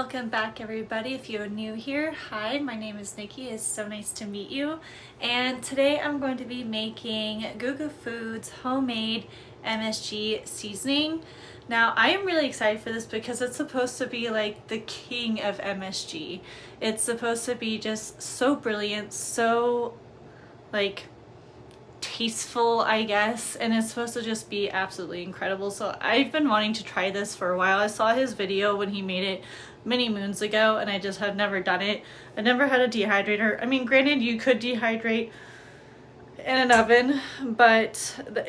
Welcome back everybody. If you're new here, hi, my name is Nikki. It's so nice to meet you. And today I'm going to be making Guga Foods homemade MSG seasoning. Now I am really excited for this because it's supposed to be like the king of MSG. It's supposed to be just so brilliant, so like tasteful, I guess, and it's supposed to just be absolutely incredible. So I've been wanting to try this for a while. I saw his video when he made it many moons ago and I just have never done it. I never had a dehydrator. I mean, granted, you could dehydrate in an oven, but the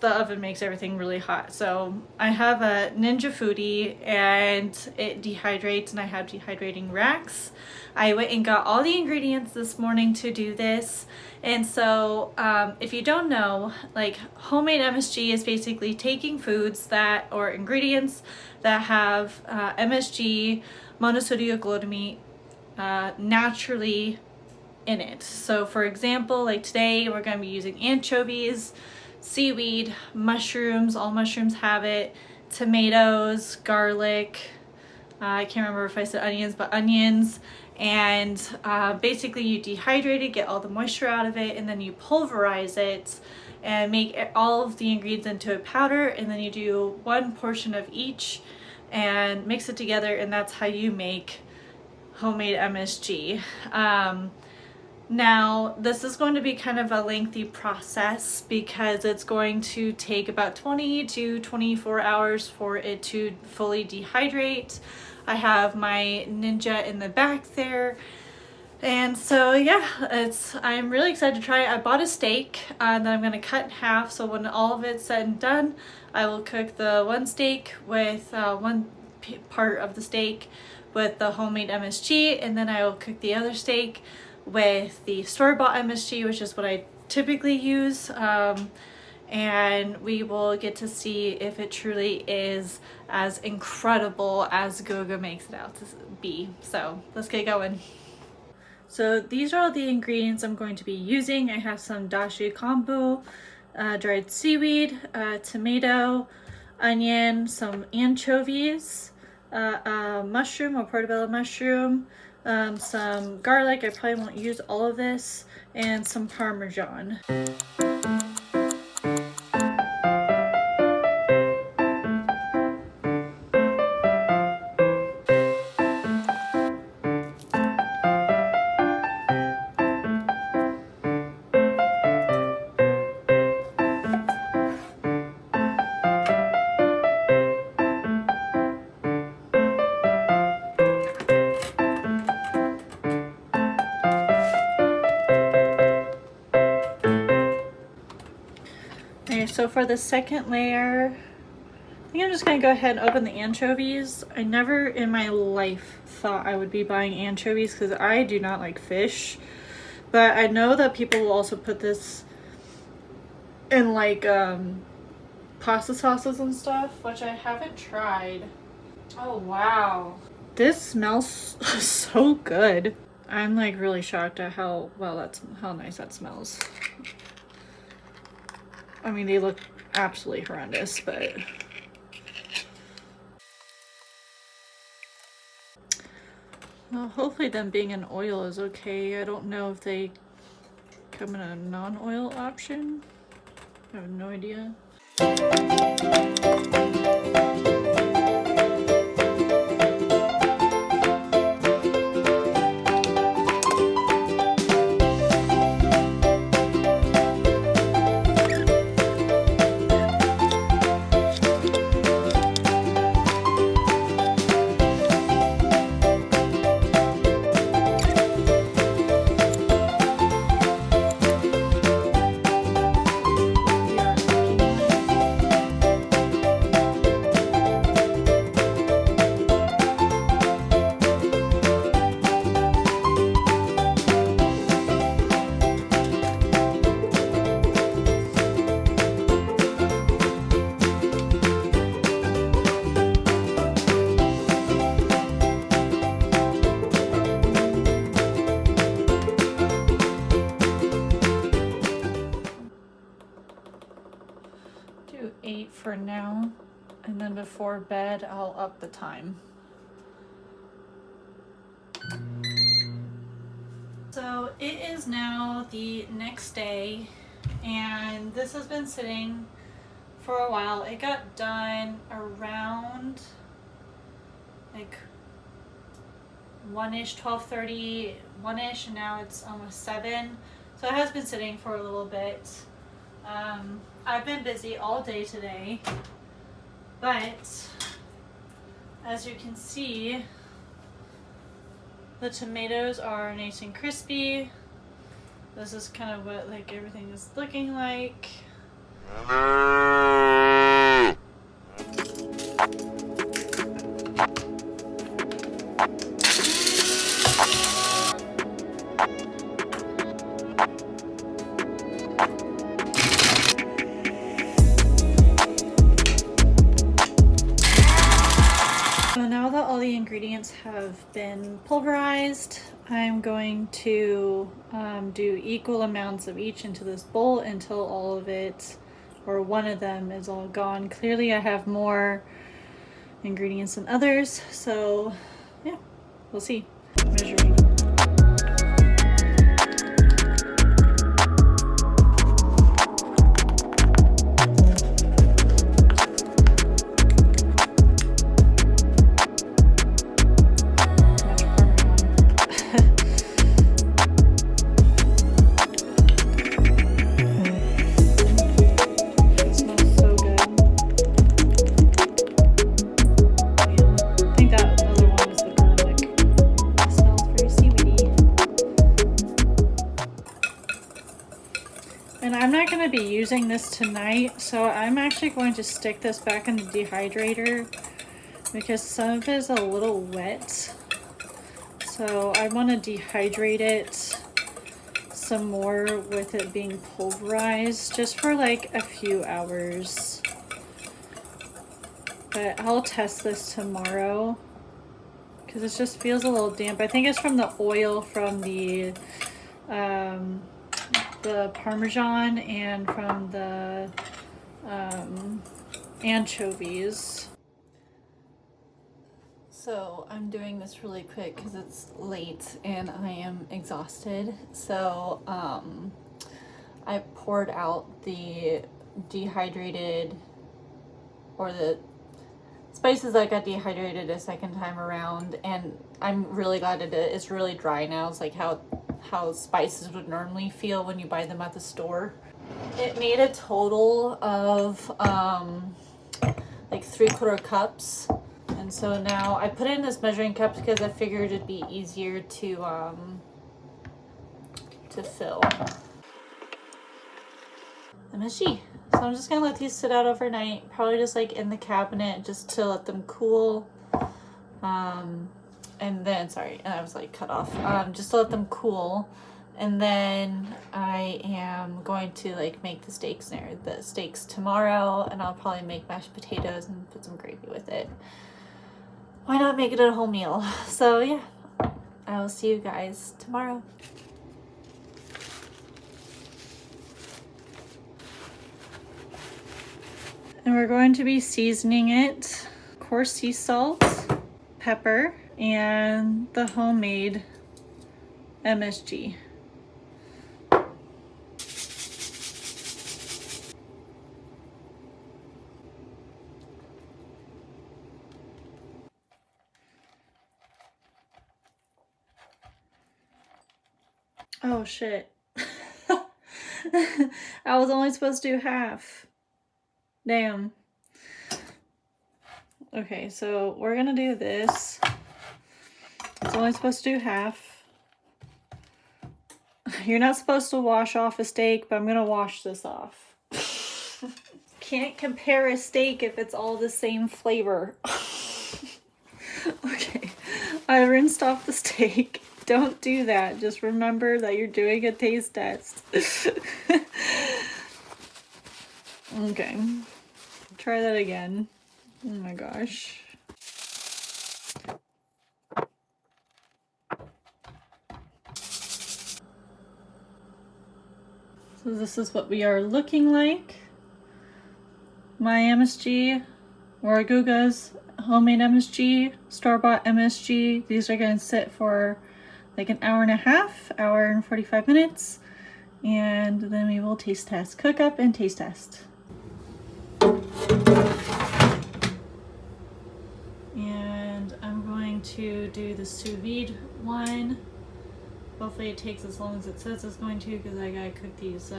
oven makes everything really hot. So I have a Ninja Foodie and it dehydrates, and I have dehydrating racks. I went and got all the ingredients this morning to do this. And so if you don't know, like, homemade MSG is basically taking foods or ingredients that have MSG, monosodium glutamate, naturally in it. So for example, like today we're going to be using anchovies, seaweed, mushrooms, all mushrooms have it, tomatoes, garlic, I can't remember if I said onions, but onions. And basically you dehydrate it, get all the moisture out of it, and then you pulverize it and make all of the ingredients into a powder, and then you do one portion of each and mix it together, and that's how you make homemade MSG. Now, this is going to be kind of a lengthy process because it's going to take about 20 to 24 hours for it to fully dehydrate. I have my Ninja in the back there. And so yeah, I'm really excited to try it. I bought a steak that I'm going to cut in half, so when all of it's said and done, I will cook the one steak with one part of the steak with the homemade MSG, and then I will cook the other steak with the store-bought MSG, which is what I typically use, and we will get to see if it truly is as incredible as Guga makes it out to be. So let's get going. So these are all the ingredients I'm going to be using. I have some dashi kombu, dried seaweed, tomato, onion, some anchovies, mushroom or portobello mushroom, some garlic, I probably won't use all of this, and some Parmesan. Okay, so for the second layer, I think I'm just going to go ahead and open the anchovies. I never in my life thought I would be buying anchovies because I do not like fish. But I know that people will also put this in like pasta sauces and stuff, which I haven't tried. Oh wow. This smells so good. I'm like really shocked at how nice that smells. I mean, they look absolutely horrendous, but well, hopefully them being in oil is okay. I don't know if they come in a non-oil option. I have no idea. Do 8 for now, and then before bed I'll up the time. is now the next day, and this has been sitting for a while. It got done around like 1-ish, 12:30, 1-ish, and now it's almost 7. So it has been sitting for a little bit. I've been busy all day today, but as you can see, the tomatoes are nice and crispy. This is kind of what like everything is looking like. So now that all the ingredients have been pulverized, I'm going to do equal amounts of each into this bowl until all of it, or one of them, is all gone. Clearly I have more ingredients than others, so yeah, we'll see. Measuring. I'm not going to be using this tonight, so I'm actually going to stick this back in the dehydrator because some of it is a little wet. So I want to dehydrate it some more with it being pulverized, just for like a few hours. But I'll test this tomorrow because it just feels a little damp. I think it's from the oil from the Parmesan and from the anchovies. So I'm doing this really quick because it's late and I am exhausted. So I poured out the dehydrated, or the spices that got dehydrated a second time around, and I'm really glad it is really dry now. It's like how spices would normally feel when you buy them at the store. It made a total of like 3/4 cups, and so now I put it in this measuring cup because I figured it'd be easier to fill. MSG. So I'm just gonna let these sit out overnight, probably just like in the cabinet, just to let them cool. And then, sorry, and I was like cut off, just to let them cool. And then I am going to like make the steaks tomorrow, and I'll probably make mashed potatoes and put some gravy with it. Why not make it a whole meal? So yeah, I will see you guys tomorrow. And we're going to be seasoning it, coarse sea salt, pepper, and the homemade MSG. Oh shit. I was only supposed to do half. Damn. Okay, so we're gonna do this. It's only supposed to do half. You're not supposed to wash off a steak, but I'm gonna wash this off. Can't compare a steak if it's all the same flavor. Okay, I rinsed off the steak. Don't do that. Just remember that you're doing a taste test. Okay, try that again. Oh my gosh. So this is what we are looking like. My MSG, or Guga's homemade MSG, store-bought MSG. These are going to sit for like an hour and a half, hour and 45 minutes. And then we will taste test, cook up and taste test. And I'm going to do the sous vide one. Hopefully it takes as long as it says it's going to, because I gotta cook these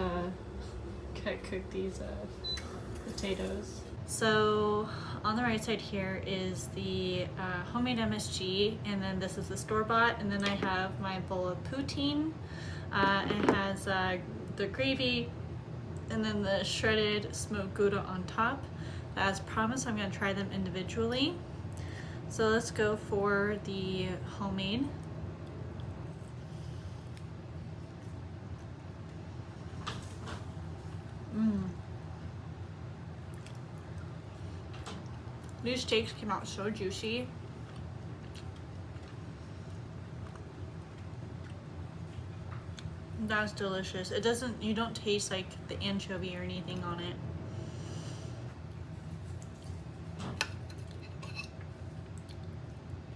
potatoes. So on the right side here is the homemade MSG, and then this is the store-bought, and then I have my bowl of poutine. It has the gravy and then the shredded smoked Gouda on top. As promised, I'm going to try them individually. So let's go for the homemade. These steaks came out so juicy. That's delicious. It doesn't, you don't taste like the anchovy or anything on it.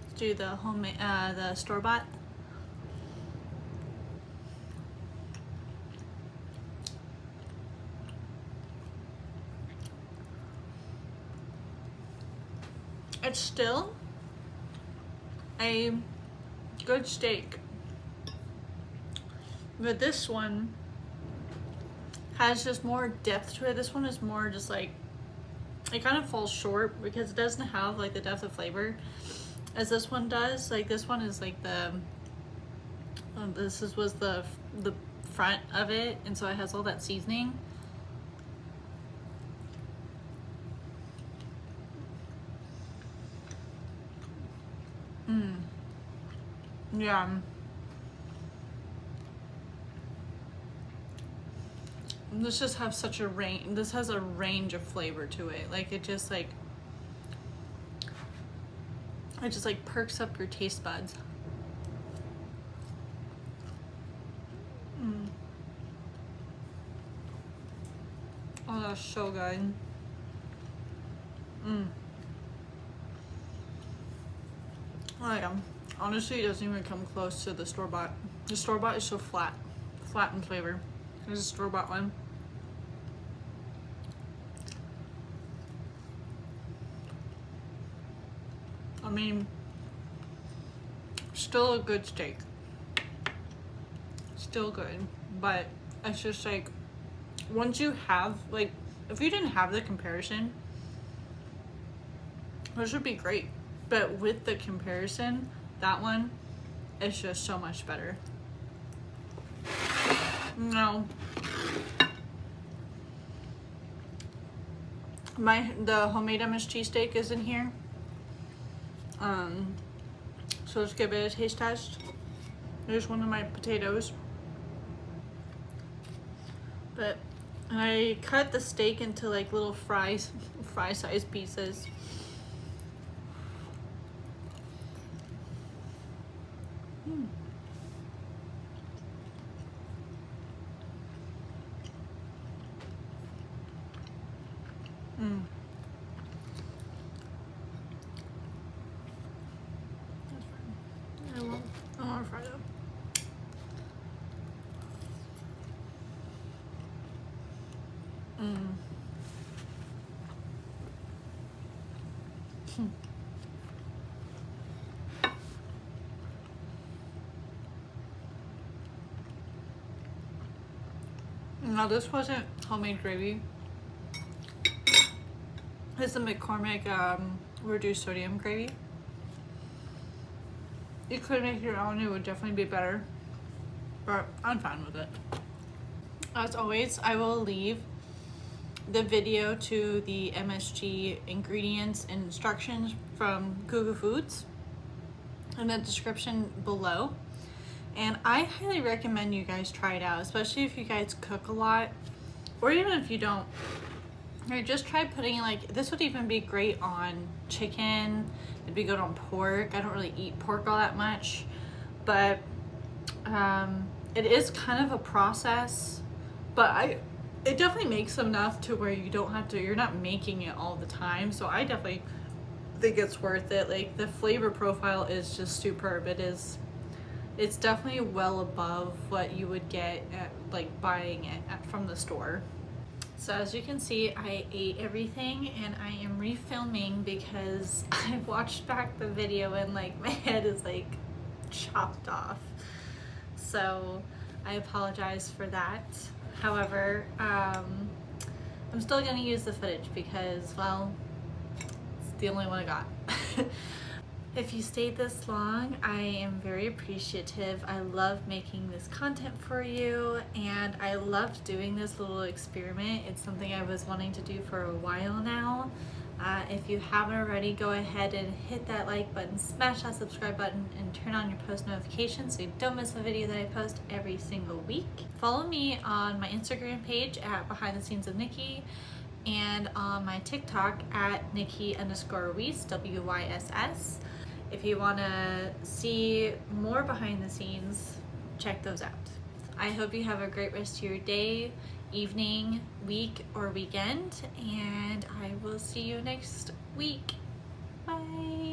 Let's do the homemade, the store-bought. It's still a good steak, but this one has just more depth to it. This one is more just like, it kind of falls short because it doesn't have like the depth of flavor as this one does. Like this one is like the, was the front of it, and so it has all that seasoning. Yeah. This just has such a range. This has a range of flavor to it. Like it just like perks up your taste buds. Oh, that's so good. Oh yeah. Honestly, it doesn't even come close to the store-bought. The store-bought is so flat in flavor. There's a store-bought one. I mean, still a good steak. Still good, but it's just like, once you have, like, if you didn't have the comparison, this would be great. But with the comparison, that one is just so much better. No. The homemade MSG steak is in here. So let's give it a taste test. There's one of my potatoes. But I cut the steak into like little fry-sized pieces. I want to fry them. No, this wasn't homemade gravy. It's the McCormick reduced sodium gravy. You could make your own, it would definitely be better, but I'm fine with it. As always, I will leave the video to the MSG ingredients and instructions from Guga Foods in the description below. And I highly recommend you guys try it out, especially if you guys cook a lot, or even if you don't. Or just try putting, like, this would even be great on chicken. It'd be good on pork. I don't really eat pork all that much, but it is kind of a process, but it definitely makes enough to where you don't have to, you're not making it all the time. So I definitely think it's worth it. Like, the flavor profile is just superb. It is It's definitely well above what you would get at like buying it from the store. So as you can see, I ate everything and I am refilming because I watched back the video and like my head is like chopped off. So I apologize for that. However, I'm still gonna use the footage because, well, it's the only one I got. If you stayed this long, I am very appreciative. I love making this content for you and I loved doing this little experiment. It's something I was wanting to do for a while now. If you haven't already, go ahead and hit that like button, smash that subscribe button, and turn on your post notifications so you don't miss a video that I post every single week. Follow me on my Instagram page at Behind the Scenes of Nikki and on my TikTok at Nikki_Wyss, W-Y-S-S. If you want to see more behind the scenes, check those out. I hope you have a great rest of your day, evening, week, or weekend, and I will see you next week. Bye.